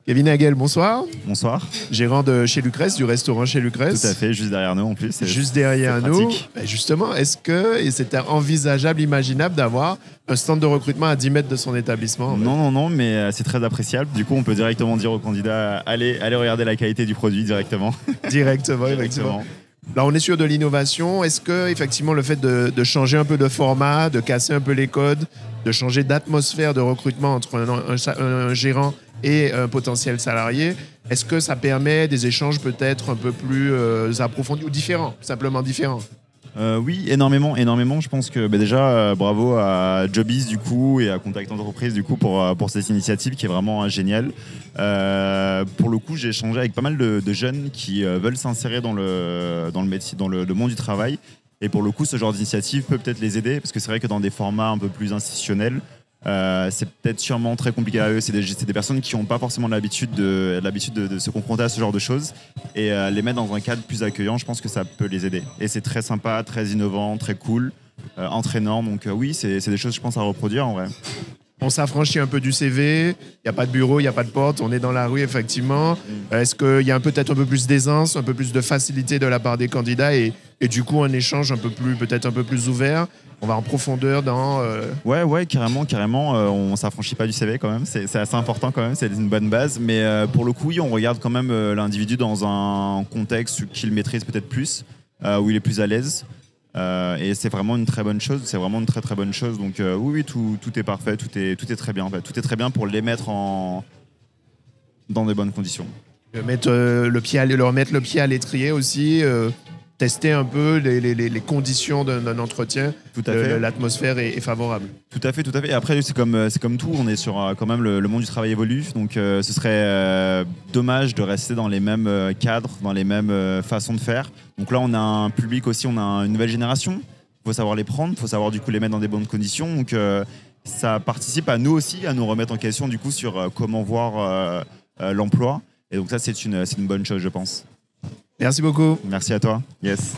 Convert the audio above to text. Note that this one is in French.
Kevin Hagel, bonsoir. Bonsoir. Gérant de chez Lucrèce, du restaurant chez Lucrèce. Tout à fait, juste derrière nous en plus. Juste derrière nous. Justement, est-ce que c'était envisageable, imaginable d'avoir un stand de recrutement à 10 mètres de son établissement? Non, mais c'est très appréciable. Du coup, on peut directement dire aux candidats, allez regarder la qualité du produit directement. Directement, effectivement. Là, on est sur de l'innovation. Est-ce que, effectivement, le fait de changer un peu de format, de casser un peu les codes, de changer d'atmosphère de recrutement entre un gérant et un potentiel salarié, est-ce que ça permet des échanges peut-être un peu plus approfondis ou différents, simplement différents? Oui, énormément. Je pense que déjà, bravo à Jobiz du coup et à Contact Entreprise du coup pour cette initiative qui est vraiment géniale. Pour le coup, j'ai échangé avec pas mal de jeunes qui veulent s'insérer dans le métier, dans le monde du travail. Et pour le coup, ce genre d'initiative peut peut-être les aider parce que c'est vrai que dans des formats un peu plus institutionnels, c'est peut-être sûrement très compliqué à eux. C'est des personnes qui n'ont pas forcément l'habitude de se confronter à ce genre de choses. Et les mettre dans un cadre plus accueillant, je pense que ça peut les aider. Et c'est très sympa, très innovant, très cool, entraînant. Donc oui, c'est des choses, je pense, à reproduire en vrai. On s'affranchit un peu du CV, il n'y a pas de bureau, il n'y a pas de porte, on est dans la rue effectivement. Est-ce qu'il y a peut-être un peu plus d'aisance, un peu plus de facilité de la part des candidats et du coup un échange peut-être un peu plus ouvert? On va en profondeur dans... Ouais, carrément. On s'affranchit pas du CV quand même, c'est assez important quand même, c'est une bonne base. Mais pour le coup, oui, on regarde quand même l'individu dans un contexte qu'il maîtrise peut-être plus, où il est plus à l'aise. Et c'est vraiment une très bonne chose, c'est vraiment une très très bonne chose. Donc oui, tout est parfait, tout est très bien en fait. Tout est très bien pour les mettre dans des bonnes conditions. Leur mettre le pied à l'étrier aussi, tester un peu les conditions d'un entretien. Tout à fait. L'atmosphère est favorable. Tout à fait. Et après, c'est comme tout, on est sur quand même le monde du travail évolue. Donc ce serait dommage de rester dans les mêmes cadres, dans les mêmes façons de faire. Donc là, on a un public aussi, on a une nouvelle génération. Il faut savoir les prendre, il faut savoir du coup les mettre dans des bonnes conditions. Donc ça participe à nous aussi, à nous remettre en question du coup sur comment voir l'emploi. Et donc ça, c'est une bonne chose, je pense. Merci beaucoup. Merci à toi. Yes.